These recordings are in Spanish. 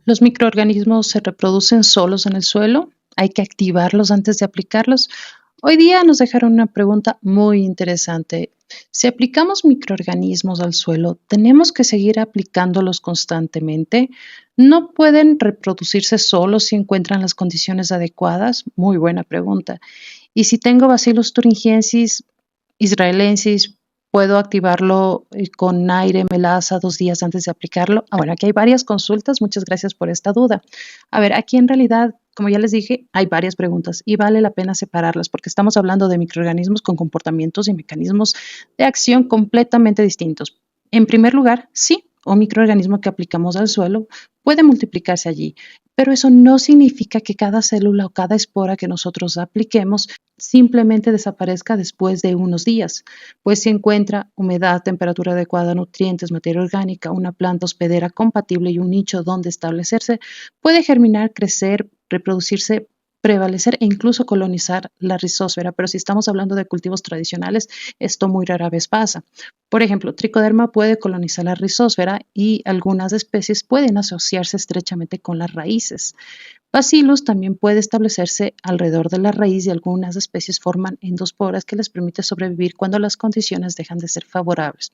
¿Los microorganismos se reproducen solos en el suelo? ¿Hay que activarlos antes de aplicarlos? Hoy día nos dejaron una pregunta muy interesante. Si aplicamos microorganismos al suelo, ¿tenemos que seguir aplicándolos constantemente? ¿No pueden reproducirse solos si encuentran las condiciones adecuadas? Muy buena pregunta. Y si tengo Bacillus thuringiensis israelensis, ¿puedo activarlo con aire, melaza 2 días antes de aplicarlo? Bueno, aquí hay varias consultas. Muchas gracias por esta duda. A ver, aquí en realidad, como ya les dije, hay varias preguntas y vale la pena separarlas porque estamos hablando de microorganismos con comportamientos y mecanismos de acción completamente distintos. En primer lugar, sí, un microorganismo que aplicamos al suelo puede multiplicarse allí, pero eso no significa que cada célula o cada espora que nosotros apliquemos simplemente desaparezca después de unos días, pues si encuentra humedad, temperatura adecuada, nutrientes, materia orgánica, una planta hospedera compatible y un nicho donde establecerse, puede germinar, crecer, reproducirse, prevalecer e incluso colonizar la rizósfera. Pero si estamos hablando de cultivos tradicionales, esto muy rara vez pasa. Por ejemplo, Tricoderma puede colonizar la rizósfera y algunas especies pueden asociarse estrechamente con las raíces. Bacillus también puede establecerse alrededor de la raíz y algunas especies forman endosporas que les permite sobrevivir cuando las condiciones dejan de ser favorables.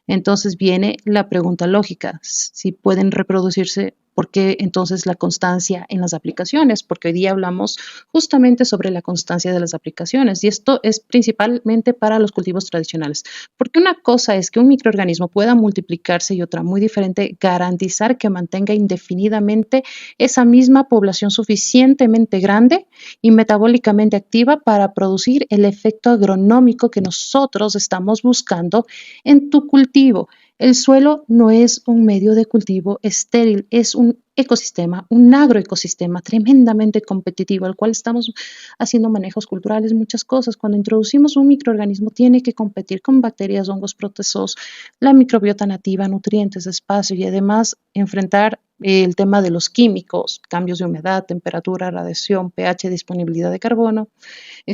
Entonces viene la pregunta lógica, si pueden reproducirse, ¿por qué entonces la constancia en las aplicaciones? Porque hoy día hablamos justamente sobre la constancia de las aplicaciones y esto es principalmente para los cultivos tradicionales. Porque una cosa es que un microorganismo pueda multiplicarse y otra muy diferente, garantizar que mantenga indefinidamente esa misma población suficientemente grande y metabólicamente activa para producir el efecto agronómico que nosotros estamos buscando en tu cultivo. El suelo no es un medio de cultivo estéril, es un ecosistema, un agroecosistema tremendamente competitivo, al cual estamos haciendo manejos culturales, muchas cosas. Cuando introducimos un microorganismo, tiene que competir con bacterias, hongos, protozoos, la microbiota nativa, nutrientes, espacio y además enfrentar el tema de los químicos, cambios de humedad, temperatura, radiación, pH, disponibilidad de carbono,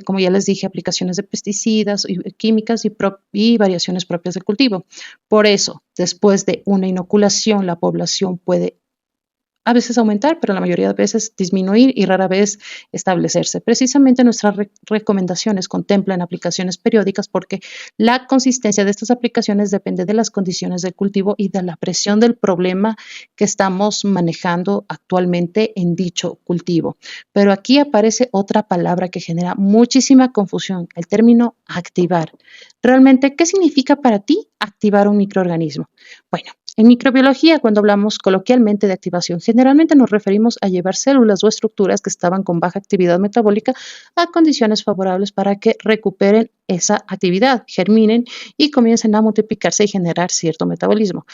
como ya les dije, aplicaciones de pesticidas, químicas y variaciones propias del cultivo. Por eso, después de una inoculación, la población puede a veces aumentar, pero la mayoría de veces disminuir y rara vez establecerse. Precisamente nuestras recomendaciones contemplan aplicaciones periódicas porque la consistencia de estas aplicaciones depende de las condiciones del cultivo y de la presión del problema que estamos manejando actualmente en dicho cultivo. Pero aquí aparece otra palabra que genera muchísima confusión, el término activar. Realmente, ¿qué significa para ti activar un microorganismo? Bueno, en microbiología, cuando hablamos coloquialmente de activación, generalmente nos referimos a llevar células o estructuras que estaban con baja actividad metabólica a condiciones favorables para que recuperen esa actividad, germinen y comiencen a multiplicarse y generar cierto metabolismo.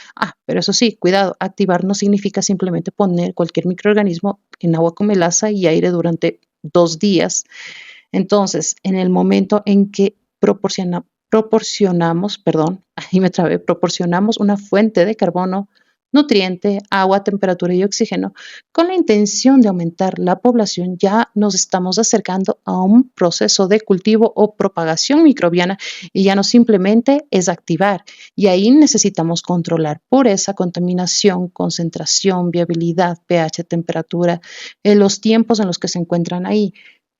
Pero eso sí, cuidado, activar no significa simplemente poner cualquier microorganismo en agua con melaza y aire durante 2 días. Entonces, en el momento en que proporcionamos una fuente de carbono, nutriente, agua, temperatura y oxígeno, con la intención de aumentar la población, ya nos estamos acercando a un proceso de cultivo o propagación microbiana y ya no simplemente es activar. Y ahí necesitamos controlar pureza, contaminación, concentración, viabilidad, pH, temperatura, los tiempos en los que se encuentran ahí.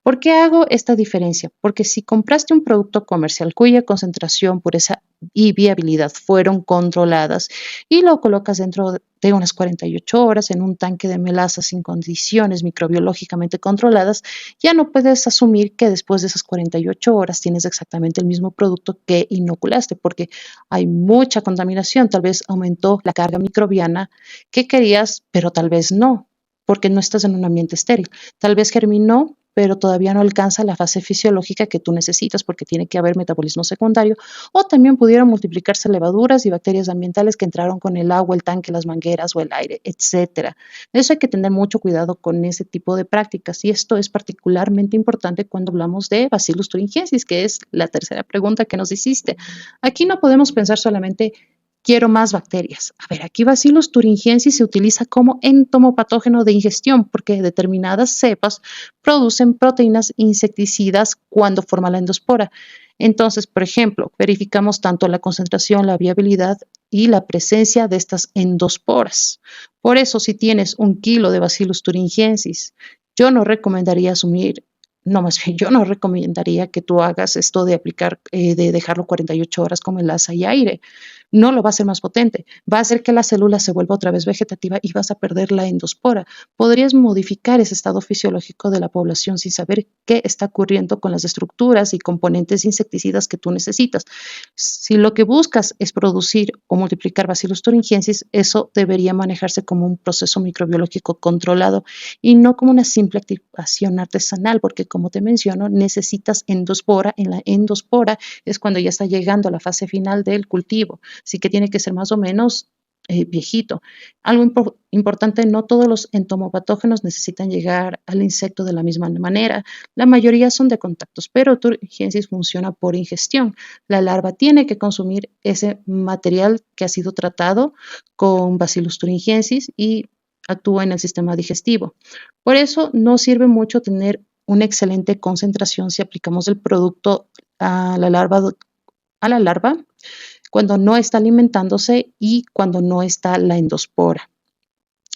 ¿Por qué hago esta diferencia? Porque si compraste un producto comercial cuya concentración, pureza y viabilidad fueron controladas y lo colocas dentro de unas 48 horas en un tanque de melaza sin condiciones microbiológicamente controladas, ya no puedes asumir que después de esas 48 horas tienes exactamente el mismo producto que inoculaste, porque hay mucha contaminación. Tal vez aumentó la carga microbiana que querías, pero tal vez no, porque no estás en un ambiente estéril. Tal vez germinó, pero todavía no alcanza la fase fisiológica que tú necesitas porque tiene que haber metabolismo secundario, o también pudieron multiplicarse levaduras y bacterias ambientales que entraron con el agua, el tanque, las mangueras o el aire, etcétera. Eso hay que tener mucho cuidado con ese tipo de prácticas y esto es particularmente importante cuando hablamos de Bacillus thuringiensis, que es la tercera pregunta que nos hiciste. Aquí no podemos pensar solamente quiero más bacterias. A ver, aquí Bacillus thuringiensis se utiliza como entomopatógeno de ingestión porque determinadas cepas producen proteínas insecticidas cuando forma la endospora. Entonces, por ejemplo, verificamos tanto la concentración, la viabilidad y la presencia de estas endosporas. Por eso, si tienes 1 kilo de Bacillus thuringiensis, yo no recomendaría asumir, no, más bien, yo no recomendaría que tú hagas esto de aplicar, de dejarlo 48 horas con melaza y aire. No lo va a hacer más potente, va a hacer que la célula se vuelva otra vez vegetativa y vas a perder la endospora. Podrías modificar ese estado fisiológico de la población sin saber qué está ocurriendo con las estructuras y componentes insecticidas que tú necesitas. Si lo que buscas es producir o multiplicar Bacillus thuringiensis, eso debería manejarse como un proceso microbiológico controlado y no como una simple activación artesanal, porque como te menciono, necesitas endospora. En la endospora es cuando ya está llegando a la fase final del cultivo, así que tiene que ser más o menos viejito. Algo importante, no todos los entomopatógenos necesitan llegar al insecto de la misma manera. La mayoría son de contactos, pero Thuringiensis funciona por ingestión. La larva tiene que consumir ese material que ha sido tratado con Bacillus thuringiensis y actúa en el sistema digestivo. Por eso no sirve mucho tener una excelente concentración si aplicamos el producto a la larva cuando no está alimentándose y cuando no está la endospora.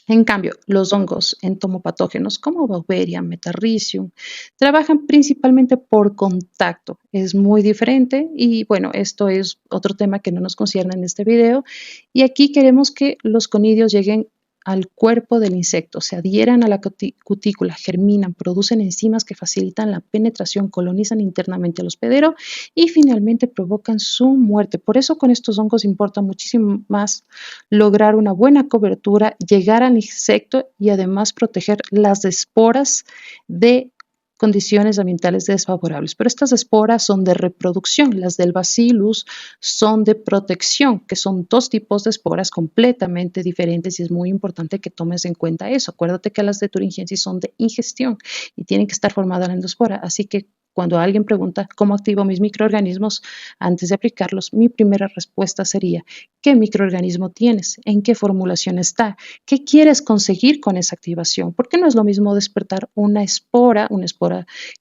En cambio, los hongos entomopatógenos como Beauveria, Metarrhizium, trabajan principalmente por contacto. Es muy diferente y bueno, esto es otro tema que no nos concierne en este video. Y aquí queremos que los conidios lleguen al cuerpo del insecto, se adhieran a la cutícula, germinan, producen enzimas que facilitan la penetración, colonizan internamente al hospedero y finalmente provocan su muerte. Por eso con estos hongos importa muchísimo más lograr una buena cobertura, llegar al insecto y además proteger las esporas de condiciones ambientales desfavorables. Pero estas esporas son de reproducción, las del bacillus son de protección, que son dos tipos de esporas completamente diferentes y es muy importante que tomes en cuenta eso. Acuérdate que las de Thuringiensis son de ingestión y tienen que estar formadas en la endospora, así que cuando alguien pregunta cómo activo mis microorganismos antes de aplicarlos, mi primera respuesta sería: ¿qué microorganismo tienes? ¿En qué formulación está? ¿Qué quieres conseguir con esa activación? Porque no es lo mismo despertar una espora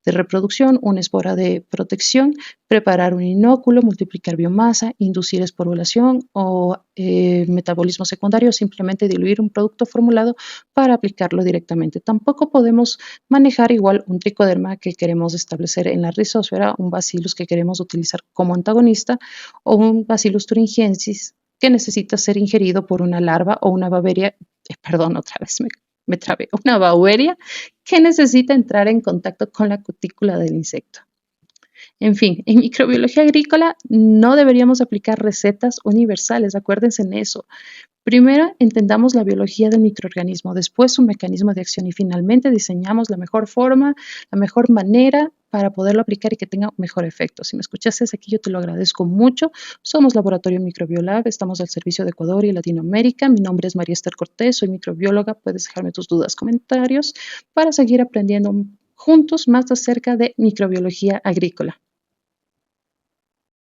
de reproducción, una espora de protección, preparar un inóculo, multiplicar biomasa, inducir esporulación o metabolismo secundario, simplemente diluir un producto formulado para aplicarlo directamente. Tampoco podemos manejar igual un tricoderma que queremos establecer en la rizósfera, un bacillus que queremos utilizar como antagonista o un Bacillus thuringiensis que necesita ser ingerido por una larva o una Beauveria, perdón, otra vez me trabé, una Beauveria que necesita entrar en contacto con la cutícula del insecto. En fin, en microbiología agrícola no deberíamos aplicar recetas universales, acuérdense en eso. Primero, entendamos la biología del microorganismo, después su mecanismo de acción y finalmente diseñamos la mejor forma, la mejor manera para poderlo aplicar y que tenga mejor efecto. Si me escuchaste aquí, yo te lo agradezco mucho. Somos Laboratorio Microbiolab, estamos al servicio de Ecuador y Latinoamérica. Mi nombre es María Esther Cortés, soy microbióloga. Puedes dejarme tus dudas, comentarios para seguir aprendiendo juntos más acerca de microbiología agrícola.